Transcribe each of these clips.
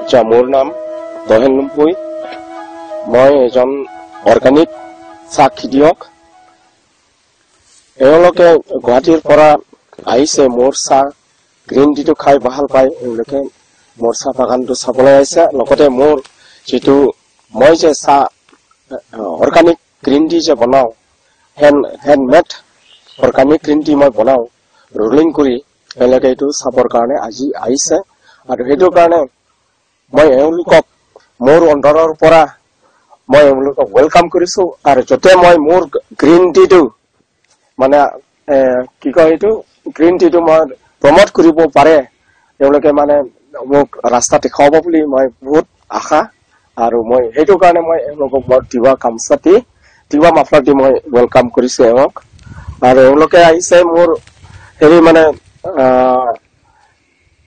মোৰ নাম দহেন লুম্পুই। মই এজন অৰ্গানিক চাহ খেতিয়ক। এওঁলোকে গুৱাহাটীৰ পৰা আহিছে মোৰ চাহ গ্ৰীণ টিটো খাই ভাল পায়। এওঁলোকে মোৰ চাহ বাগানটো চাবলৈ আহিছে। লগতে মোৰ যিটো মই যে চাহ অৰ্গানিক গ্ৰীণ টি যে বনাওঁ, হেণ্ডমেড অৰ্গানিক গ্ৰীণ টি মই বনাওঁ ৰোলিং কৰি, এওঁলোকে এইটো চাবৰ কাৰণে আজি আহিছে। আৰু সেইটো কাৰণে মই এওঁলোকক মোৰ অন্তৰৰ পৰা মই এওঁলোকক ৱেলকাম কৰিছো। আৰু যাতে মই মোৰ গ্ৰীণ টিটো মানে কি কয় এইটো গ্ৰীণ টিটো মই প্ৰমোট কৰিব পাৰে, তেওঁলোকে মানে মোক ৰাস্তা দেখুৱাব বুলি মই বহুত আশা। আৰু মই সেইটো কাৰণে মই এওঁলোকক বৰ তিৱা গামোচা দি তিৱা মাফলাৰ দি মই ৱেলকাম কৰিছো এওঁক। আৰু এওঁলোকে আহিছে মোৰ হেৰি মানে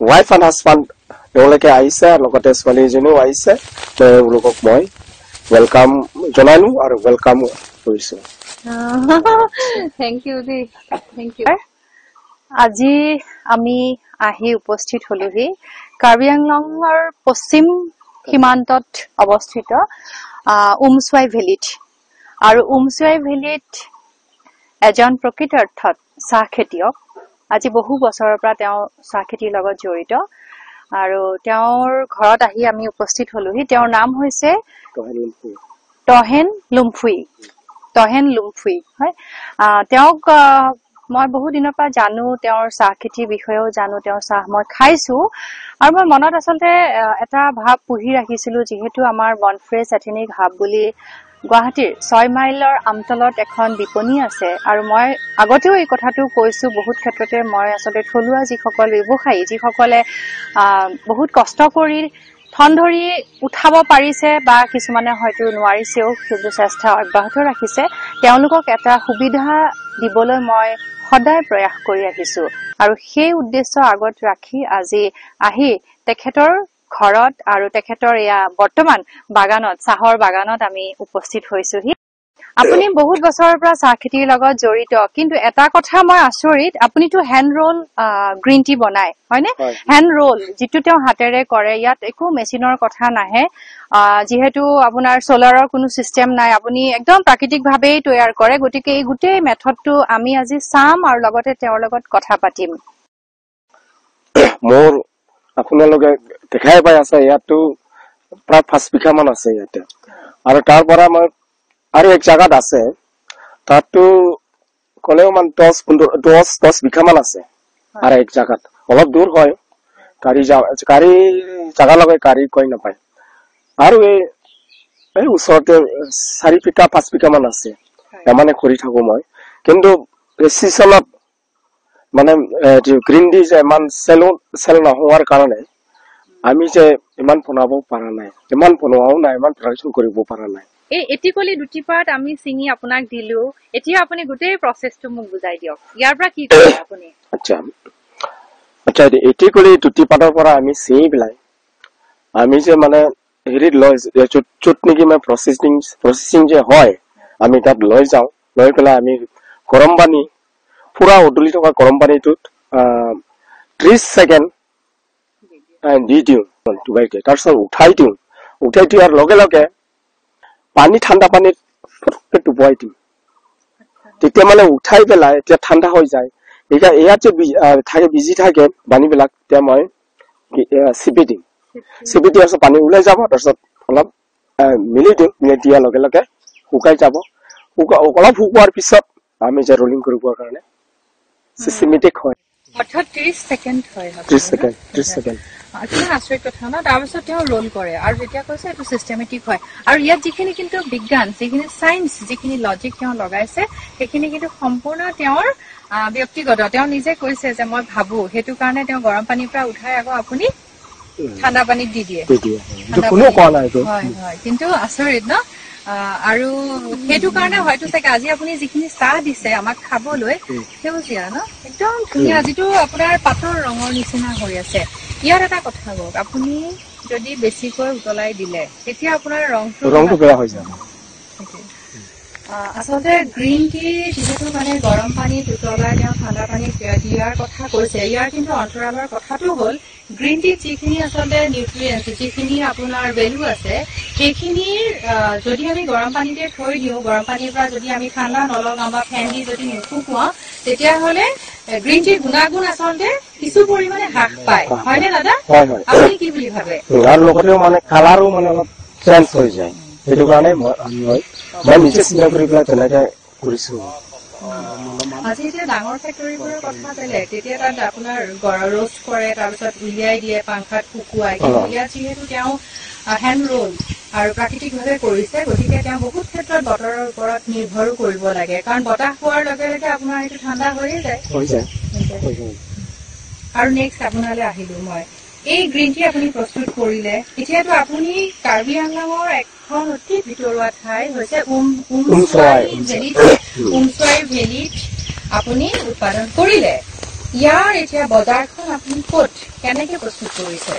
ৱাইফ এণ্ড হাজবেণ্ড এওঁলোকে আহিছে, লগতে ছোৱালী এজনীও আহিছে। এওঁলোকক মই ৱেলকাম জনালো আৰু ৱেলকাম কৰিছো। থেংক ইউ দেই, থেংক ইউ। আজি আমি আহি উপস্থিত হলোহি কাৰ্বি আংলঙৰ পশ্চিম সীমান্তত অৱস্থিত উমচুৱাই ভেলীত। আৰু উমচুৱাই ভেলীত এজন প্ৰকৃত অৰ্থত চাহ খেতিয়ক। আজি বহু বছৰৰ পৰা তেওঁ চাহ খেতিৰ লগত জড়িত। আৰু তেওঁৰ ঘৰত আহি আমি উপস্থিত হলোহি। তেওঁৰ নাম হৈছে তহেন লুম্ফুই। তহেন লুম্ফুই, হয়। তেওঁক মই বহু দিনৰ পৰা জানো, তেওঁৰ চাহ খেতিৰ বিষয়েও জানো, তেওঁৰ চাহ মই খাইছো। আৰু মই মনত আচলতে এটা ভাৱ পুহি ৰাখিছিলো, যিহেতু আমাৰ বনফ্ৰেছ এথেনিক হাব বুলি গুৱাহাটীৰ 6 মাইলৰ আমতলত এখন বিপণী আছে। আৰু মই আগতেও এই কথাটো কৈছো, বহুত ক্ষেত্ৰতে মই আচলতে থলুৱা যিসকল ব্যৱসায়ী, যিসকলে বহুত কষ্ট কৰি ঠন ধৰি উঠাব পাৰিছে বা কিছুমানে হয়তো নোৱাৰিছেও, সেইবোৰ চেষ্টা অব্যাহত ৰাখিছে, তেওঁলোকক এটা সুবিধা দিবলৈ মই সদায় প্ৰয়াস কৰি আহিছো। আৰু সেই উদ্দেশ্য আগত ৰাখি আজি আহি তেখেতৰ ঘৰত আৰু তেখেতৰ এয়া বৰ্তমান বাগানত, চাহৰ বাগানত আমি উপস্থিত হৈছোহি। আপুনি বহুত বছৰৰ পৰা চাহ খেতিৰ লগত জড়িত, কিন্তু এটা কথা মই আচৰিত, আপুনিতো হেণ্ড ৰোল গ্ৰীণ টি বনাই, হয়নে? হেণ্ড ৰোল যিটো তেওঁ হাতেৰে কৰে, ইয়াত একো মেচিনৰ কথা নাহে। যিহেতু আপোনাৰ চলাৰৰ কোনো চিষ্টেম নাই, আপুনি একদম প্ৰাকৃতিক ভাৱেই তৈয়াৰ কৰে। গতিকে এই গোটেই মেথডটো আমি আজি চাম আৰু লগতে তেওঁৰ লগত কথা পাতিম। মোৰ আপোনালোকে দেখাই পাই আছে, ইয়াতো প্ৰায় 5 বিঘা মান আছে ইয়াতে। আৰু তাৰ পৰা মই আৰু এক জাগাত আছে, তাতো কলেও মান 10 বিঘা মান আছে। আৰু এক জাগাত অলপ দূৰ হয়, গাড়ী জাগা লগাই গাড়ী কৈ নাপায়। আৰু এই ওচৰতে 4 বিঘা 5 বিঘা মান আছে, মানে কৰি থাকো মই। কিন্তু চিজনত মানে গ্ৰীণ টি যে ইমান চেল নোহোৱাৰ কাৰণে আমি যে ইমান বনাব পৰা নাই, ইমান বনোৱাও নাই, ইমান প্ৰডাকশ্যন কৰিব পৰা নাই। এই এটিকলি দুটি পাত আমি চিঙি আপোনাক দিলো, এতিয়া আপুনি গোটেই প্ৰচেছটো মোক বুজাই দিয়ক। ইয়াৰ পৰা কি কৰে আপুনি? আচ্ছা, এটিকলি দুটি পাতৰ পৰা আমি চিঙি পেলাই আমি যে মানে হেৰিত লৈ য'ত নেকি মানে প্ৰচেছিং যে হয়, আমি তাত লৈ যাওঁ। লৈ পেলাই আমি গৰম পানী, পুৰা উতলি থকা গৰম পানীটোত 30 ছেকেণ্ড দি দিওঁ, তাৰপিছত উঠাই দিওঁ। উঠাই দিয়াৰ লগে লগে ঠাণ্ডা পানীত ডুবাই দিম। তেতিয়া মানে উঠাই পেলাই এতিয়া ঠাণ্ডা হৈ যায়। এতিয়া ইয়াত যে থাকে বিজি থাকে পানীবিলাক, তেতিয়া মই চিপি দিম। চিপি দিয়াৰ পিছত পানী ওলাই যাব, তাৰপিছত অলপ মিলি দিওঁ। মিলি দিয়াৰ লগে লগে শুকাই যাব। অলপ শুকোৱাৰ পিছত আমি যে ৰোলিং কৰিবৰ কাৰণে চিষ্টেমেটিক হয়। অৰ্থাৎ 30 ছেকেণ্ড হয়। 30 ছেকেণ্ড। কিমান আচৰিত কথা ন? তাৰপিছত তেওঁ ৰোল কৰে আৰু যেতিয়া কৈছে এইটো চিষ্টেমেটিক হয়। আৰু ইয়াত যিখিনি কিন্তু বিজ্ঞান, যিখিনি চাইন্স, যিখিনি লজিক তেওঁ লগাইছে, সেইখিনি কিন্তু সম্পূৰ্ণ তেওঁৰ ব্যক্তিগত। তেওঁ নিজে কৈছে যে মই ভাবো, সেইটো কাৰণে তেওঁ গৰম পানীৰ পৰা উঠাই আকৌ আপুনি ঠাণ্ডা পানীত দি দিয়ে। হয় হয়, কিন্তু আচৰিত ন? আৰু সেইটো কাৰণে হয়তো চাগে আজি আপুনি যিখিনি চাহ দিছে আমাক খাবলৈ, সেউজীয়া ন, একদম ধুনীয়া, যিটো আপোনাৰ পাতৰ ৰঙৰ নিচিনা হৈ আছে। ইয়াৰ এটা কথা কওক, আপুনি যদি বেছিকৈ উতলাই দিলে তেতিয়া আপোনাৰ ৰংটো বেয়া হৈ যাব। আচলতে গ্ৰীণ টি যিহেতু মানে গৰম পানীত উতলাই তেওঁ ঠাণ্ডা পানীত দিয়াৰ কথা কৈছে, ইয়াৰ কিন্তু অন্তৰালৰ কথাটো হ'ল গ্ৰীণ টিত যিখিনি আচলতে নিউট্ৰিয়েন্টছ, যিখিনি আপোনাৰ ভেলু আছে, সেইখিনিৰ যদি আমি গৰম পানীতে থৈ দিওঁ, গৰম পানীৰ পৰা যদি আমি ঠাণ্ডা নলগাওঁ বা ফেন দি যদি নুশুকুৱাওঁ, তেতিয়াহ'লে গ্ৰীণ টিৰ গুণাগুণ আচলতে কিছু পৰিমাণে হ্ৰাস পায়, হয়নে দাদা? আপুনি কি বুলি ভাবে? আৰু লগতে মানে কালাৰো মানে অলপ চেঞ্জ হৈ যায়, সেইটো কাৰণে মই নিজে চিন্তা কৰি পেলাই তেনেকে কৰিছো। আজি এতিয়া ডাঙৰ ফেক্টৰীবোৰৰ কথা বেলেগ, তেতিয়া তাত আপোনাৰ ৰোষ্ট কৰে, তাৰপিছত উলিয়াই দিয়ে পাংখাত শুকুৱাই, কিন্তু ইয়াত যিহেতু তেওঁ হেণ্ড ৰোল আৰু প্ৰাকৃতিকভাৱে কৰিছে, গতিকে তেওঁ বহুত ক্ষেত্ৰত বতৰৰ ওপৰত নিৰ্ভৰো কৰিব লাগে, কাৰণ বতাহ পোৱাৰ লগে লগে আপোনাৰ এইটো ঠাণ্ডা হৈয়ে যায়। আৰু নেক্সট আপোনালৈ আহিলো মই, এই গ্ৰীণ টি আপুনি প্ৰস্তুত কৰিলে, এতিয়াতো আপুনি কাৰ্বি আংলঙৰ এখন অতি ভিতৰুৱা ঠাই হৈছে উমচুৱাই ভেলীত আপুনি উৎপাদন কৰিলে। ইয়াৰ এতিয়া বজাৰখন আপুনি ক'ত কেনেকে প্ৰস্তুত কৰিছে?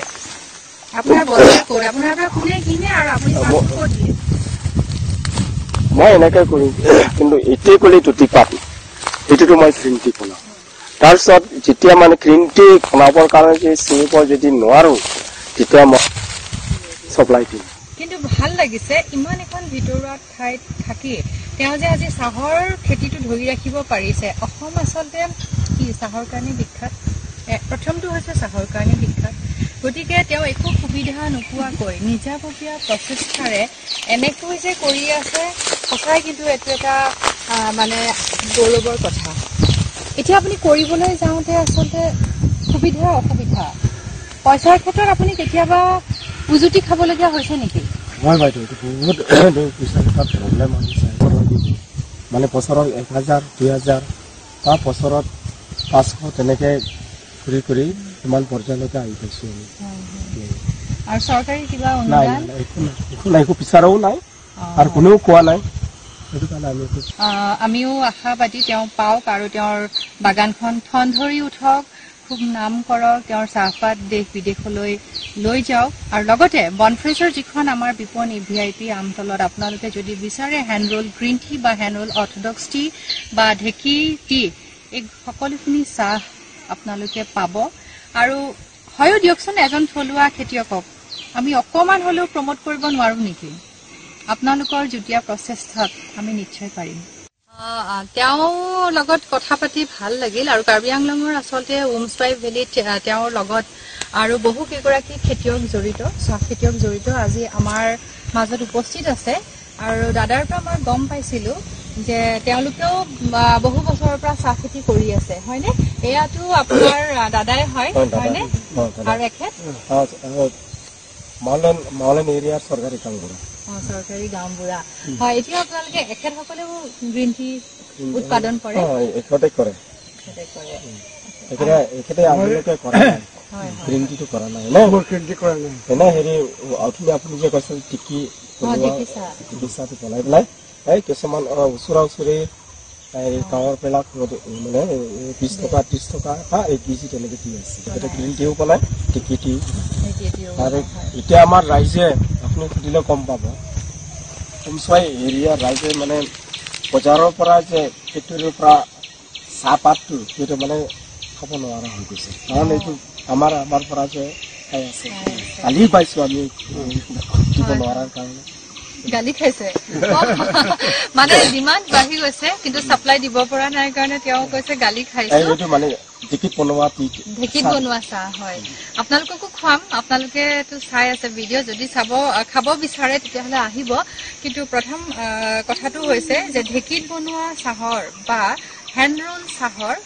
আপোনাৰ বজাৰ ক'ত? আপোনাৰ পৰা কোনে কিনে আৰু আপুনি ক'ত দিয়ে? মই এনেকে কৰিম, কিন্তু এতিয়াই ক'লে টুটি পাত, এইটোতো মই গ্ৰীণ টি বনাওঁ। তাৰপিছত যেতিয়া মানে গ্ৰীণ টি বনাবৰ কাৰণে যে চিনিব যদি নোৱাৰো, তেতিয়া মই চাপ্লাই দিম। কিন্তু ভাল লাগিছে ইমান এখন ভিতৰুৱা ঠাইত থাকি তেওঁ যে আজি চাহৰ খেতিটো ধৰি ৰাখিব পাৰিছে। অসম আচলতে কি চাহৰ কাৰণে বিখ্যাত, প্ৰথমটো হৈছে চাহৰ কাৰণে বিখ্যাত, গতিকে তেওঁ একো সুবিধা নোপোৱাকৈ নিজাববীয়া প্ৰচেষ্টাৰে এনেকৈ যে কৰি আছে, সঁচাই কিন্তু এইটো এটা মানে গৌৰৱৰ কথা। এতিয়া আপুনি কৰিবলৈ যাওঁতে আচলতে সুবিধা অসুবিধা, পইচাৰ ক্ষেত্ৰত আপুনি কেতিয়াবা উজুতি খাবলগীয়া হৈছে নেকি? হয় বাইদেউ, বহুত পইচাৰ ক্ষেত্ৰত প্ৰব্লেম আহিছে, মানে বছৰত 1000 2000 বা বছৰত 500 তেনেকে কৰি কৰি ইমান পৰ্যায়লৈকে আহি পাইছো আমি। আৰু চৰকাৰী কিবা অনুদান একো নাই, একো বিচাৰাও নাই আৰু কোনেও কোৱা নাই, সেইটো কাৰণে আমিও আশাবাদী তেওঁ পাওক আৰু তেওঁৰ বাগানখন ঠন ধৰি উঠক, খুব নাম কৰক, তেওঁৰ চাহপাত দেশ বিদেশলৈ লৈ যাওক। আৰু লগতে বনফ্ৰেছৰ যিখন আমাৰ বিপণী VIP আমতলত আপোনালোকে যদি বিচাৰে হেণ্ড ৰোল গ্ৰীণ টি বা হেণ্ড ৰোল অৰ্থডক্স টি বা ঢেঁকী টি, এই সকলোখিনি চাহ আপোনালোকে পাব। আৰু হয়ো দিয়কচোন, এজন থলুৱা খেতিয়কক আমি অকণমান হ'লেও প্ৰমোট কৰিব নোৱাৰো নেকি? আপোনালোকৰ যুটীয়া প্ৰচেষ্টাত আমি নিশ্চয় পাৰিম। তেওঁৰ লগত কথা পাতি ভাল লাগিল। আৰু কাৰ্বি আংলঙৰ আচলতে উমচুৱাই ভেলীত তেওঁৰ লগত আৰু বহু কেইগৰাকী খেতিয়ক জড়িত, চাহ খেতিয়ক জড়িত আজি আমাৰ মাজত উপস্থিত আছে। আৰু দাদাৰ পৰা মই গম পাইছিলো যে তেওঁলোকেও বহু বছৰৰ পৰা চাহ খেতি কৰি আছে, হয়নে? এয়াতো আপোনাৰ দাদাই হয়, হয়নে? আৰু এখেত মাউলেন এৰিয়াৰ চৰকাৰী কাম কৰা, চৰকাৰী গাঁওবুঢ়া হয়। এতিয়া আপোনালোকে এখেতসকলেও গ্ৰীণ টি উৎপাদন কৰে? এখেতে কৰে, এখেতে আজিলৈকে কৰা নাই, গ্ৰীণ টিটো কৰা নাই, হেৰি আপুনি যে কৈছিল টিকি চাহটো বনাই পেলাই কিছুমান ওচৰা ওচৰি গাঁৱৰ বিলাক মানে 20 টকা 30 টকা বা 1 কেজি তেনেকে দি আছে। এতিয়া গ্ৰীণ টিও বনাই, টিকি টিও। আৰু এতিয়া আমাৰ ৰাইজে আপুনি সুধিলে গম পাব, উমচুৱাই এৰিয়াৰ ৰাইজে মানে বজাৰৰ পৰা যে ফেক্টৰীৰ পৰা চাহপাতটো সেইটো মানে খাব নোৱাৰা হৈ গৈছে, কাৰণ এইটো আমাৰ পৰা যে খাই আছে। কালি পাইছো আমি দিব নোৱাৰাৰ কাৰণে গালি খাইছে, মানে ডিমাণ্ড বাঢ়ি গৈছে কিন্তু চাপ্লাই দিব পৰা নাই কাৰণে তেওঁ কৈছে গালি খাইছে। এইটো মানে ঢেঁকীত বনোৱা চাহ হয়। আপোনালোককো খুৱাম, আপোনালোকেতো চাই আছে ভিডিঅ', যদি খাব বিচাৰে তেতিয়াহ'লে আহিব। কিন্তু প্ৰথম কথাটো হৈছে যে ঢেঁকীত বনোৱা চাহৰ বা হেণ্ড ৰোল চাহৰ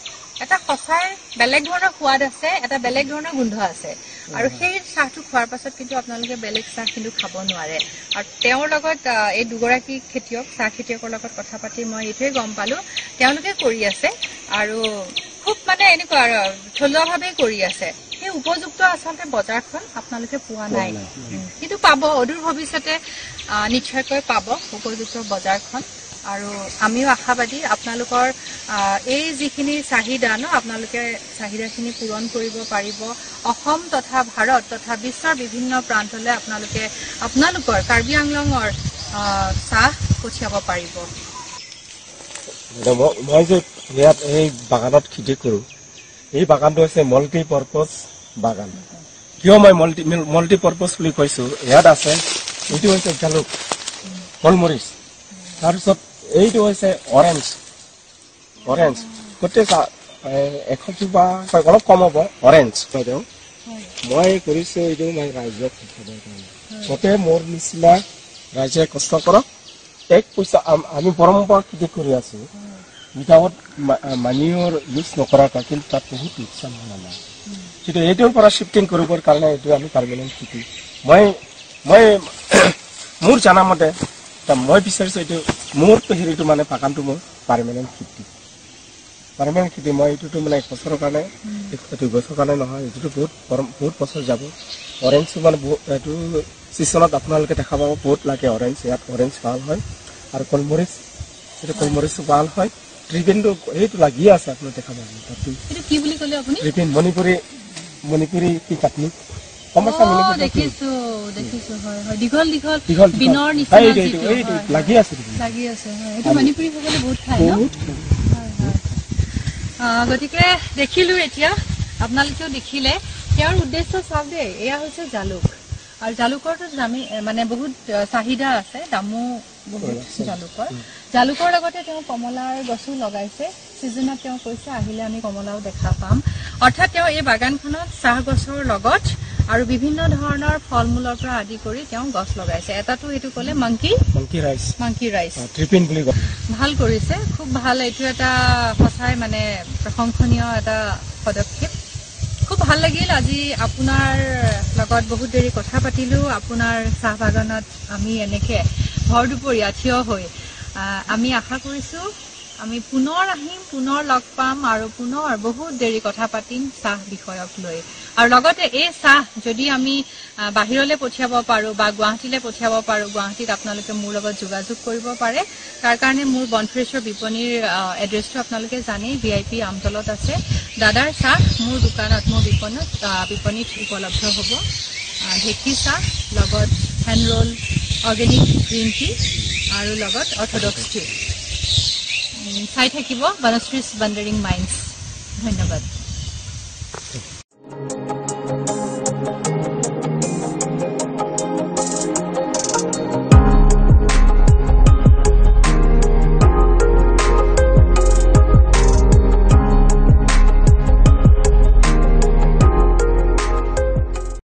এটা সঁচাই বেলেগ ধৰণৰ সোৱাদ আছে, এটা বেলেগ ধৰণৰ গোন্ধ আছে। আৰু সেই চাহটো খোৱাৰ পাছত কিন্তু আপোনালোকে বেলেগ চাহ কিন্তু খাব নোৱাৰে। আৰু তেওঁৰ লগত এই দুগৰাকী খেতিয়ক, চাহ খেতিয়কৰ লগত কথা পাতি মই এইটোৱে গম পালো তেওঁলোকে কৰি আছে আৰু খুব মানে এনেকুৱা আৰু থলুৱাভাৱে কৰি আছে। সেই উপযুক্ত আচলতে বজাৰখন আপোনালোকে পোৱা নাই, কিন্তু পাব, অদূৰ ভৱিষ্যতে নিশ্চয়কৈ পাব উপযুক্ত বজাৰখন। আৰু আমিও আশাবাদী আপোনালোকৰ এই যিখিনি চাহিদা আপোনালোকে চাহিদাখিনি পূৰণ কৰিব পাৰিব। অসম তথা ভাৰত তথা বিশ্বৰ বিভিন্ন প্ৰান্তলৈ আপোনালোকৰ কাৰ্বি আংলঙৰ চাহ পঠিয়াব পাৰিব। মই যে ইয়াত এই বাগানত খেতি কৰো এই বাগানটো হৈছে মাল্টি পাৰপাস বাগান কিয় মই মাল্টি পাৰপাস বুলি কৈছো ইয়াত আছে এইটো হৈছে জালুক কলমৰিচ তাৰপিছত এইটো হৈছে অৰেঞ্জ গোটেই 100 জোপা অলপ কম হ'ব অৰেঞ্জ মই কৰিছো এইটো মই ৰাইজক শিকাবৰ কাৰণে গোটেই মোৰ নিচিনা ৰাইজে কষ্ট কৰক এক পইচা আমি পৰম্পৰা খেতি কৰি আছো উইদাউট মানিয়ৰ ইউজ নকৰাকৈ কিন্তু তাত বহুত লোকচান হোৱা নাই কিন্তু এইটোৰ পৰা শিফটিং কৰিবৰ কাৰণে এইটো আমি পাৰ্মানেণ্ট খেতি মই মোৰ জানামতে মই বিচাৰিছো এইটো মোৰ হেৰিটো মানে বাগানটো মোৰ পাৰ্মানেণ্ট খেতি মই এইটোতো মানে 1 বছৰৰ কাৰণে 2 বছৰৰ কাৰণে নহয় এইটো বহুত বছৰ যাব অৰেঞ্জটো মানে এইটো চিজনত আপোনালোকে দেখা পাব বহুত লাগে অৰেঞ্জ ইয়াত অৰেঞ্জ ভাল হয় আৰু কলমৰিচ এইটো কলমৰিচটো ভাল হয় ট্ৰিপেনটো এইটো লাগি আছে আপুনি দেখা পাব এটা কি বুলি কলে আপুনি ট্ৰিপেন মণিপুৰী কি কাটনি সমস্যা মণিপুৰী দেখিছো হয় দীঘল বিনৰ নিচিনা এইটো লাগি আছে হয় এইটো মণিপুৰী সকলে বহুত খায় ন গতিকে দেখিলো এতিয়া আপোনালোকেও দেখিলে ইয়াৰ উদ্দেশ্য চাওক দেই এয়া হৈছে জালুক আৰু জালুকৰটো মানে বহুত চাহিদা আছে দামো বহুত জালুকৰ লগতে তেওঁ কমলাৰ গছো লগাইছে সিজনত তেওঁ কৈছে আহিলে আমি কমলাও দেখা পাম অৰ্থাৎ তেওঁ এই বাগানখনত চাহ গছৰ লগত আৰু বিভিন্ন ধৰণৰ ফলমূলৰ পৰা আদি কৰি তেওঁ গছ লগাইছে এটাটো এটো কলে মাংকি ৰাইস ট্ৰিপেন বুলি কয় ভাল কৰিছে খুব ভাল এইটো এটা সঁচাই মানে প্ৰশংসনীয় এটা পদক্ষেপ খুব ভাল লাগিল আজি আপোনাৰ লগত বহুত দেৰি কথা পাতিলো আপোনাৰ চাহ বাগানত আমি এনেকে ভৰ দুপৰীয়া থিয় হৈ আমি আশা কৰিছো আমি পুনৰ আহিম পুনৰ লগ পাম আৰু পুনৰ বহুত দেৰি কথা পাতিম চাহ বিষয়ক লৈ আৰু লগতে এই চাহ যদি আমি বাহিৰলৈ পঠিয়াব পাৰো বা গুৱাহাটীলৈ পঠিয়াব পাৰো গুৱাহাটীত আপোনালোকে মোৰ লগত যোগাযোগ কৰিব পাৰে তাৰ কাৰণে মোৰ বনফ্ৰেছৰ বিপণীৰ এড্ৰেছটো আপোনালোকে জানে ভিআইপি আমতলত আছে দাদাৰ চাহ মোৰ দোকানত মোৰ বিপণীত উপলব্ধ হ'ব ঢেঁকী চাহ লগত hand roll organic green tea আৰু লগত অৰ্থডক্স টি চাই থাকিব বনশ্ৰীজ ৱাণ্ডাৰিং মাইণ্ডছ ধন্যবাদ